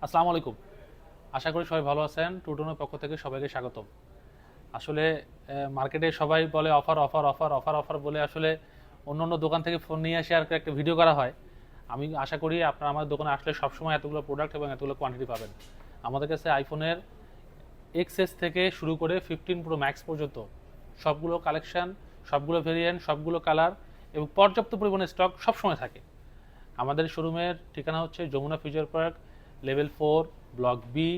আসসালামু আলাইকুম। আশা করি সবাই ভালো আছেন। টুটনের পক্ষ থেকে সবাইকে স্বাগতম। আসলে মার্কেটে সবাই বলে offer offer offer offer offer বলে আসলে অন্য অন্য দোকান থেকে ফোন নিয়ে এসে আর কি একটা ভিডিও করা হয়। আমি আশা করি আপনারা আমাদের দোকানে আসলে সবসময় এতগুলো প্রোডাক্ট এবং এতগুলো কোয়ান্টিটি পাবেন। আমাদের কাছে আইফোনের এক্সএস থেকে শুরু করে 15 প্রো ম্যাক্স পর্যন্ত সবগুলো কালেকশন, সবগুলো ভেরিয়েন্ট, সবগুলো কালার এবং পর্যাপ্ত পরিমাণে স্টক সবসময় থাকে। আমাদের শোরুমের ঠিকানা হচ্ছে Jamuna future park, level 4, block B,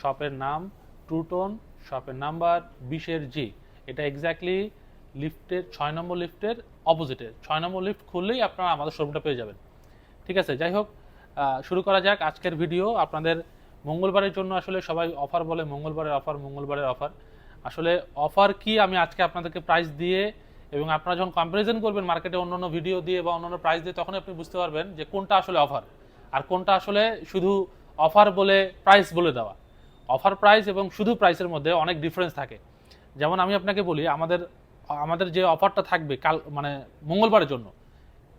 শপের নাম ট্রুটন, শপের নাম্বার 20-জি। এটা এক্স্যাক্টলি লিফটের 6 নম্বর লিফটের অপোজিটে। 6 নম্বর লিফট খুললেই আপনারা আমাদের শোরুমটা পেয়ে যাবেন। ঠিক আছে, যাই হোক, শুরু করা যাক আজকের ভিডিও। আপনাদের মঙ্গলবারের জন্য আসলে সবাই অফার বলে, মঙ্গলবারের অফার, মঙ্গলবারের অফার। আসলে অফার কি আমি আজকে আপনাদেরকে প্রাইস দিয়ে এবং আপনারা যখন কম্পারিজন করবেন মার্কেটে অন্যান্য ভিডিও দিয়ে বা অন্যান্য প্রাইস দিয়ে, তখন আপনি বুঝতে পারবেন যে কোনটা আসলে অফার আর কোনটা আসলে শুধু অফার বলে প্রাইস বলে দেওয়া। অফার প্রাইস এবং শুধু প্রাইসের মধ্যে অনেক ডিফারেন্স থাকে। যেমন আমি আপনাকে বলি, আমাদের আমাদের যে অফারটা থাকবে কাল মানে মঙ্গলবারের জন্য,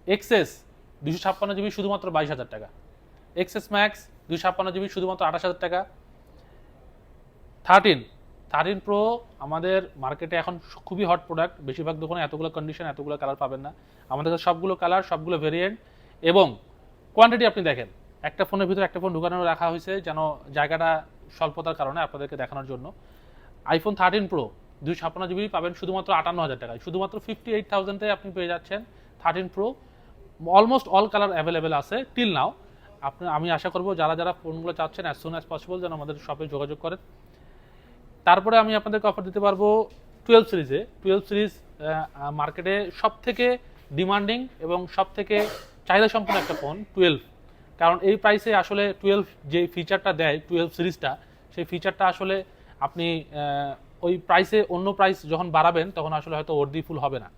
এক্সএস 256 জিবি শুধুমাত্র 22,000 টাকা, এক্সএস ম্যাক্স 256 জিবি শুধুমাত্র 28,000 টাকা, 13 প্রো আমাদের মার্কেটে এখন খুবই হট প্রোডাক্ট। বেশিরভাগ দোকানে এতগুলো কন্ডিশন, এতগুলো কালার পাবেন না। আমাদের কাছে সবগুলো কালার, সবগুলো ভেরিয়েন্ট এবং কোয়ান্টিটি আপনি দেখেন, একটা ফোনের ভিতরে একটা ফোন ঢুকানো রাখা হয়েছে যেন জায়গাটা স্বল্পতার কারণে আপনাদেরকে দেখানোর জন্য। আইফোন 13 প্রো 256 জিবি পাবেন শুধুমাত্র 58,000 টাকায়, শুধুমাত্র 58,000-এ আপনি পেয়ে যাচ্ছেন 13 pro. Almost all colour available আছে টিল নাও। আমি আশা করবো যারা যারা ফোনগুলো চাচ্ছেন অ্যাজ সুন অ্যাজ পসিবল যেন আমাদের শপে যোগাযোগ করেন। তারপরে আমি আপনাদেরকে অফার দিতে পারবো 12 সিরিজে। 12 সিরিজ মার্কেটে সব থেকে ডিমান্ডিং এবং সব থেকে চাহিদা সম্পন্ন একটা ফোন 12। কারণ এই প্রাইসে আসলে 12 যে ফিচারটা দেয় 12 সিরিজটা, সেই ফিচারটা আসলে আপনি ওই প্রাইসে অন্য প্রাইস যখন বাড়াবেন তখন আসলে হয়তো ওর্দি ফুল হবে না।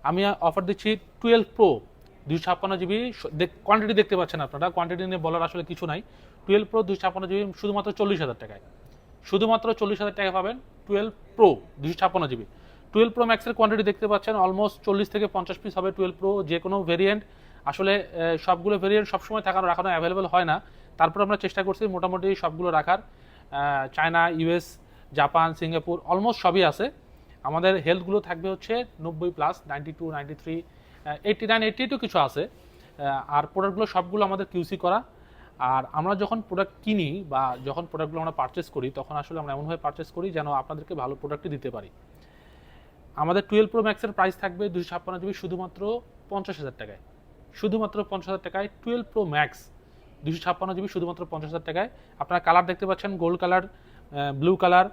আমি অফার দিচ্ছি 12 প্রো 256 জিবি। কোয়ান্টিটি দেখতে পাচ্ছেন আপনারা, কোয়ান্টিটি নিয়ে বলার আসলে কিছু নাই। 12 প্রো 256 জিবি শুধুমাত্র 40,000 টাকায়, শুধুমাত্র 40,000 টাকা পাবেন 12 প্রো 256 জিবি। 12 প্রো ম্যাক্সের কোয়ান্টিটি দেখতে পাচ্ছেন অলমোস্ট 40 থেকে 50 পিস হবে 12 প্রো। যে কোনো ভেরিয়েন্ট আসলে সবগুলো ভেরিয়েন্ট সবসময় রাখানো অ্যাভেলেবেল হয় না। তারপর আমরা চেষ্টা করছি মোটামুটি সবগুলো রাখার। China, US, Japan, Singapore almost সবই আছে। আমাদের হেলথগুলো থাকবে হচ্ছে 90+, 92, 93, 89, 82 কিছু আছে। আর প্রোডাক্টগুলো সবগুলো আমাদের কিউসি করা। আর আমরা যখন প্রোডাক্ট কিনি বা যখন প্রোডাক্টগুলো আমরা পারচেস করি তখন আসলে আমরা এমনভাবে পারচেস করি যেন আপনাদেরকে ভালো প্রোডাক্টই দিতে পারি। আমাদের 12 প্রো ম্যাক্সের প্রাইস থাকবে 256 জিবি শুধুমাত্র 50,000 টাকায়, শুধুমাত্র 50,000 টাকায় 12 প্রো ম্যাক্স 256 জিবি শুধুমাত্র 50,000 টাকায়। আপনারা কালার দেখতে পাচ্ছেন, gold colour, blue colour,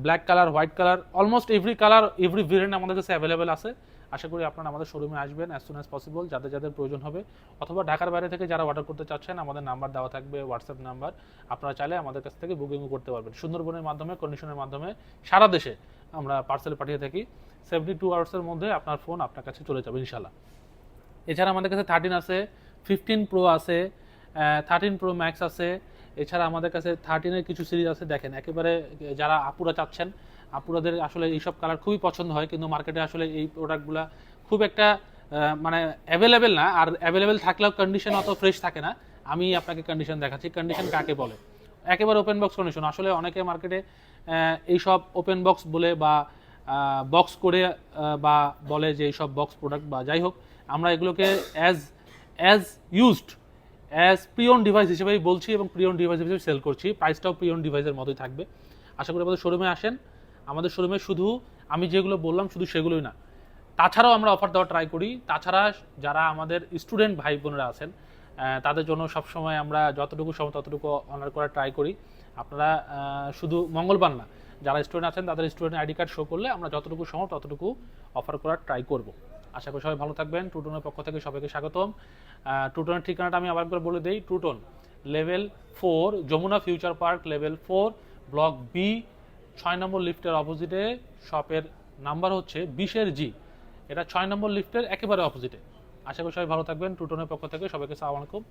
black colour, white colour, almost every colour, every variant আমাদের কাছে অ্যাভেলেবেল আছে। আশা করি আপনারা আমাদের শোরুমে আসবেন অ্যাজ সুন অ্যাজ পসিবল যাদের যাদের প্রয়োজন হবে। অথবা ঢাকার বাইরে থেকে যারা অর্ডার করতে চাচ্ছেন আমাদের নাম্বার দেওয়া থাকবে, হোয়াটসঅ্যাপ নাম্বার। আপনারা চাইলে আমাদের কাছ থেকে বুকিংও করতে পারবেন। সুন্দরবনের মাধ্যমে, কন্ডিশনের মাধ্যমে সারা দেশে আমরা পার্সেল পাঠিয়ে থাকি। 72 আওয়ার্সের মধ্যে আপনার ফোন আপনার কাছে চলে যাবে ইনশাল্লাহ। এছাড়া আমাদের কাছে 13 আছে, 15 প্রো আছে, 13 প্রো ম্যাক্স আছে। এছাড়া আমাদের কাছে 13-এর কিছু সিরিজ আছে। দেখেন, একেবারে যারা আপুরা চাচ্ছেন, আপুরাদের আসলে এইসব কালার খুবই পছন্দ হয়, কিন্তু মার্কেটে আসলে এই প্রোডাক্টগুলো খুব একটা মানে অ্যাভেলেবেল না। আর অ্যাভেলেবেল থাকলেও কন্ডিশন অত ফ্রেশ থাকে না। আমি আপনাকে কন্ডিশন দেখাচ্ছি। কন্ডিশন কাকে বলে? একেবারে ওপেন বক্স কন্ডিশন। আসলে অনেকে মার্কেটে এইসব ওপেন বক্স বলে বা বক্স করে বা বলে যে এইসব বক্স প্রোডাক্ট বা যাই হোক, আমরা এগুলোকে অ্যাজ অ্যাজ ইউজড অ্যাজ প্রিয়ন ডিভাইস হিসেবেই বলছি এবং প্রিয়ন ডিভাইস হিসেবে সেল করছি। প্রাইসটাও প্রিয়ন ডিভাইসের মতোই থাকবে। আশা করি আমাদের শোরুমে আসেন। আমাদের শোরুমে শুধু আমি যেগুলো বললাম শুধু সেগুলোই না, তাছাড়াও আমরা অফার দেওয়ার ট্রাই করি। তাছাড়া যারা আমাদের স্টুডেন্ট ভাই বোনেরা আছেন তাদের জন্য সবসময় আমরা যতটুকু সময় ততটুকু অনার করার ট্রাই করি। আপনারা শুধু মঙ্গলবার না, যারা স্টুডেন্ট আছেন তাদের স্টুডেন্ট আইডি কার্ড শো করলে আমরা যতটুকু সময় ততটুকু অফার করার ট্রাই করব। আশা করি সবাই ভালো থাকবেন। ট্রুটনের পক্ষ থেকে সবাইকে স্বাগতম। ট্রুটনের ঠিকানাটা আমি আবার করে বলে দিই। ট্রুটন level 4, Jamuna future park, level 4, block B, 6 নম্বর লিফটের অপোজিটে। শপের নাম্বার হচ্ছে 20-জি। এটা 6 নম্বর লিফটের একেবারে অপোজিটে। আশা করি সবাই ভালো থাকবেন। ট্রুটনের পক্ষ থেকে সবাইকে আসসালামু আলাইকুম।